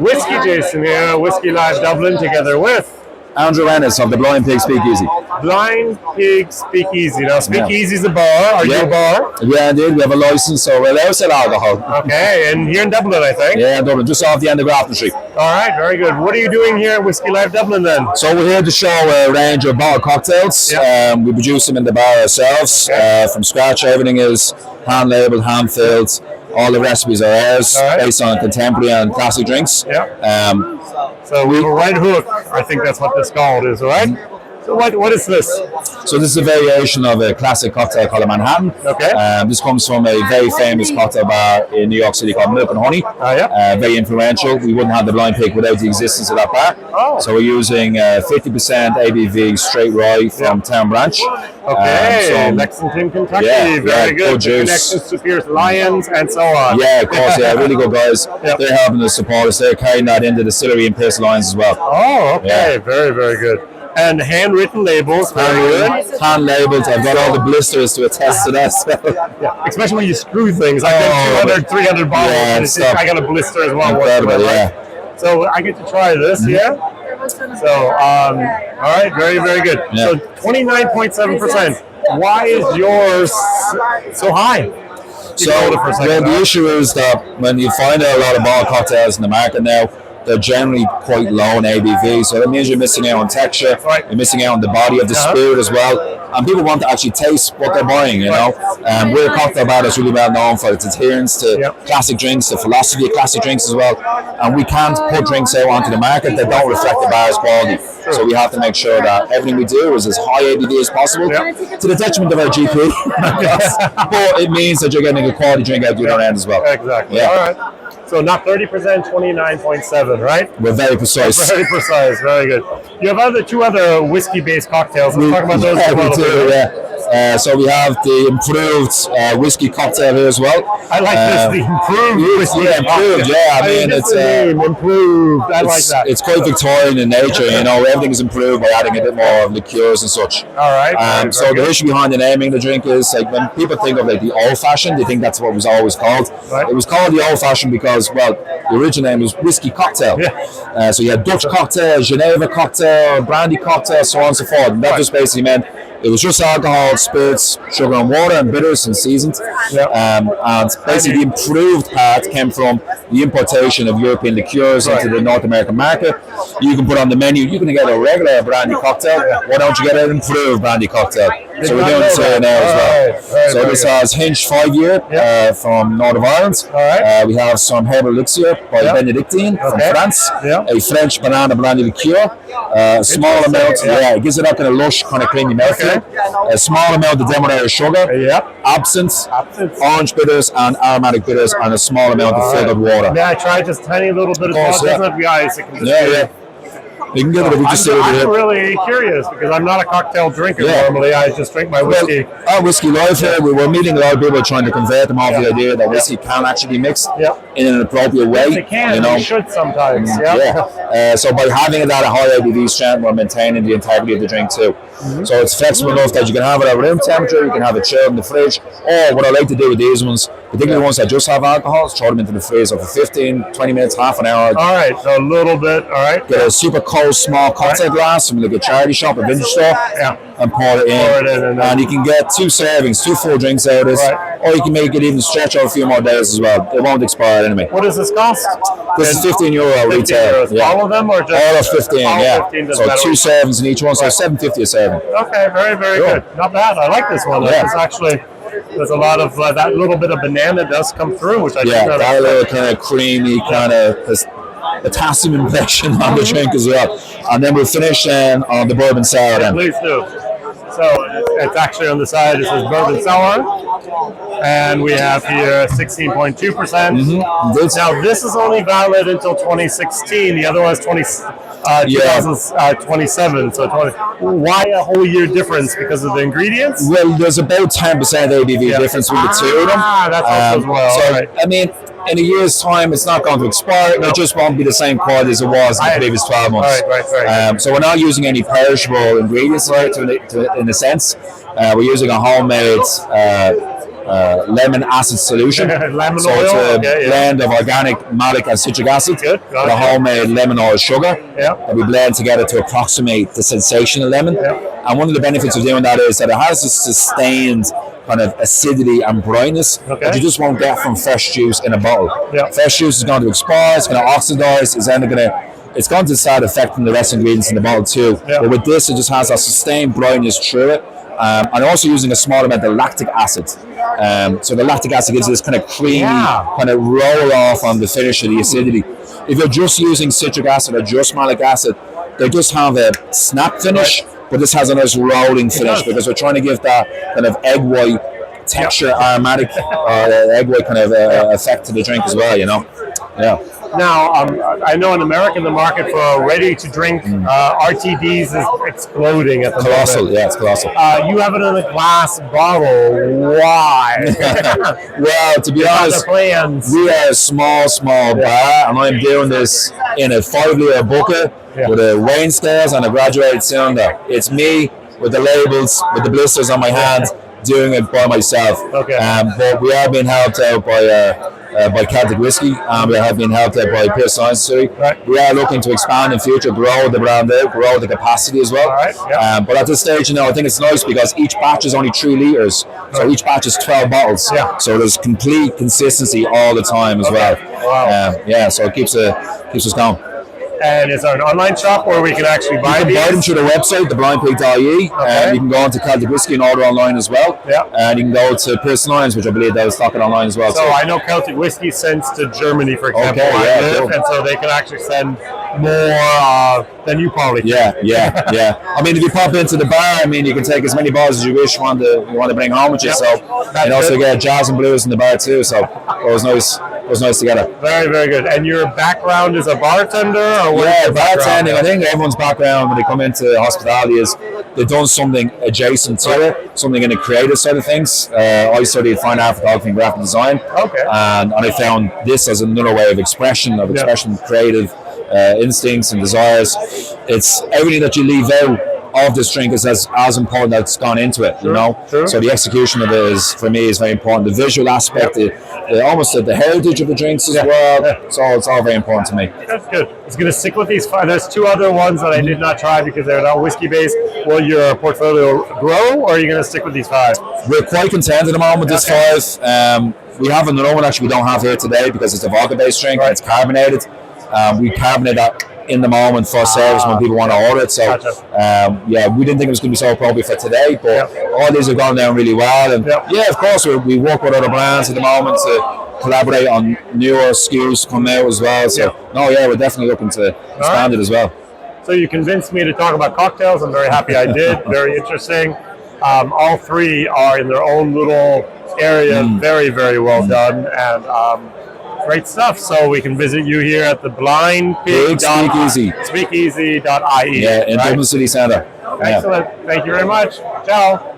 WhiskyJason here, Whiskey Live Dublin, together with Andrew Ennis of the Blind Pig Speakeasy. Blind Pig Speakeasy. Now, Speakeasy is a bar. Are you a bar? Yeah, indeed. We have a license, so we're allowed to sell alcohol. Okay, and here in Dublin, I think? Yeah, in Dublin, just off the end of Grafton Street. All right, very good. What are you doing here at Whiskey Live Dublin then? So we're here to show a range of bottled cocktails. Yeah. We produce them in the bar ourselves from scratch. Everything is hand-labelled, hand-filled. All the recipes are ours, based on contemporary and classic drinks. Yeah. So we have a right hook. I think that's what this called is, right? So what is this? So this is a variation of a classic cocktail called a Manhattan. Okay. This comes from a very famous cocktail bar in New York City called Milk and Honey. Very influential. We wouldn't have the Blind Pig without the existence of that bar. Oh. So we're using 50% ABV straight rye from Town Branch. Okay, Lexington, Kentucky. Very good. Connections to Pierce Lions and so on. Yeah, of course. Yeah, really good guys. They're helping us support us. They're carrying that into the distillery in Pierce Lions as well. Oh, okay. Very, very good. And handwritten labels, hand labeled. I've got all the blisters to attest to that. Especially when you screw things. I got 200, 300 bottles. I got a blister as well. So I get to try this, So, all right, very, very good. So 29.7%. Why is yours so high? So the issue is that when you find out a lot of bottled cocktails in the market now, they're generally quite low in ABV, so that means you're missing out on texture, you're missing out on the body of the spirit as well, and people want to actually taste what they're buying, you know. We're a cocktail bar that's really well known for its adherence to classic drinks, the philosophy of classic drinks as well, and we can't put drinks out onto the market that don't reflect the bar's quality. So we have to make sure that everything we do is as high ABV as possible, to the detriment of our GP, but it means that you're getting a quality drink out the other end as well. Exactly. All right. So not 30%, 29.7, right? We're very precise. Very precise, very good. You have two other whiskey-based cocktails. Let's talk about those as well. So we have the improved whiskey cocktail here as well. I like this, the improved whiskey improved, I mean, it's improved. I like that. It's quite Victorian in nature, you know. Everything is improved by adding a bit more of liqueurs and such. All right. So the issue behind the naming of the drink is, like, when people think of like the old fashioned, they think that's what it was always called. Right. It was called the old fashioned because, well, the original name was whiskey cocktail. So you had Dutch cocktail, Geneva cocktail, brandy cocktail, so on and so forth. And that just basically meant it was just alcohol, spirits, sugar and water, and bitters and seasoned. And basically the improved part came from the importation of European liqueurs into the North American market. You can put on the menu, you can get a regular brandy cocktail. Why don't you get an improved brandy cocktail? So we're doing this here now as well. So this has Hinch 5-year from North of Ireland. We have some herbal elixir by Benedictine from France. A French banana brandy liqueur. A small amount, it gives it that kind of lush, kind of creamy mouthfeel. A small amount of demerara sugar, absinthe, orange bitters and aromatic bitters, and a small amount of filtered water. Yeah, I tried just a tiny little bit of salt. Doesn't have to be ice. It can just you can get it if you just sit over here. I'm really curious because I'm not a cocktail drinker normally. I just drink my whiskey. Our Whiskey Live here, we were meeting a lot of people trying to convert them off the idea that whiskey can actually be mixed in an appropriate way. Yes, it can. You know? You should sometimes. So by having it at a high ABV strength, we're maintaining the integrity of the drink too. So it's flexible enough that you can have it at room temperature, you can have it chilled in the fridge, or what I like to do with these ones, particularly ones that just have alcohol, is throw them into the freezer for 15, 20 minutes, half an hour. All right, so a little bit, Get a super cold, small cocktail glass from like a charity shop, a vintage store, and pour it in. And you can get 2 servings, 2 full drinks out of this, or you can make it even stretch out a few more days as well. It won't expire anyway. What does this cost? This is €15 retail. All of them, or just all of 15? 15 so 2 servings in each one, so $7.50 a serving. Okay, very, very good. Not bad. I like this one. It's actually, there's a lot of that little bit of banana does come through, which I think that little kind of creamy kind of potassium impression on the drink as well. And then we'll finish on the bourbon sour then. Please do. So it's actually on the side, it says bourbon sour. And we have here 16.2%. Now this is only valid until 2016. The other one is 2027. So why a whole year difference? Because of the ingredients? Well, there's about 10% ABV difference between the two of them. That's also as well. So, I mean, in a year's time, it's not going to expire. It just won't be the same quality as it was in the previous 12 months. So we're not using any perishable ingredients in a sense. We're using a homemade lemon acid solution. Lemon So oil. it's a blend of organic malic and citric acid with a homemade lemon oil sugar that we blend together to approximate the sensation of lemon. And one of the benefits of doing that is that it has a sustained kind of acidity and brightness that you just won't get from fresh juice in a bottle. Fresh juice is going to expire, it's going to oxidize, it's going to start affecting the rest of the ingredients in the bottle too. But with this, it just has a sustained brightness through it. And also using a small amount of lactic acid. So the lactic acid gives this kind of creamy, kind of roll off on the finish of the acidity. If you're just using citric acid or just malic acid, they just have a snap finish, but this has a nice rolling finish because we're trying to give that kind of egg white texture, aromatic, egg white kind of effect to the drink as well, you know? Yeah. Now, I know in America the market for ready-to-drink RTDs is exploding at the moment. Yeah, it's colossal. You have it in a glass bottle. Why? Well, to be honest, we are a small bar, and I'm doing this in a 5-litre bucket with a weighing scales and a graduated cylinder. It's me with the labels, with the blisters on my hand, doing it by myself. But we are being helped out by Celtic Whisky, and we have been helped out by Pierce Science Institute. We are looking to expand in future, grow the brand out, grow the capacity as well. But at this stage, you know, I think it's nice because each batch is only 3 litres, so each batch is 12 bottles. So there's complete consistency all the time as well. So it keeps us going. And is there an online shop where we can actually buy these? You can buy them through the website, theblindpig.ie. You can go on to Celtic Whisky and order online as well. And you can go to Pierce Science, which I believe they'll stock it online as well. So I know Celtic Whisky sends to Germany, for example, and so they can actually send more than you probably can. I mean, if you pop into the bar, I mean, you can take as many bottles as you wish you want to bring home with you. So and also get jazz and blues in the bar too. So it was nice. It was nice together. Very, very good. And your background is a bartender, or what? Bartending. I think everyone's background when they come into hospitality is they've done something adjacent to it, something in the creative side of things. I studied fine art, photography, and graphic design. And I found this as another way of expression, creative instincts and desires. It's everything that you leave out of this drink is as important that's gone into it, you know. So the execution of it is, for me, is very important. The visual aspect, almost the heritage of the drinks as well. So it's all very important to me. That's good. It's going to stick with these 5. There's 2 other ones that I did not try because they're not whiskey based. Will your portfolio grow, or are you going to stick with these 5? We're quite content at the moment with this 5. We have another one actually we don't have here today because it's a vodka based drink. It's carbonated. We carbonate that in the moment for service when people want to order it. So we didn't think it was going to be so appropriate for today, but all these have gone down really well. And of course we work with other brands at the moment to collaborate on newer SKUs to come out as well. So we're definitely looking to expand it as well. So you convinced me to talk about cocktails. I'm very happy I did. Very interesting. All 3 are in their own little area. Very, very well done. And great stuff. So we can visit you here at the Blind Pig Speakeasy. Speakeasy.ie. In Dublin City Centre. Excellent. Thank you very much. Ciao.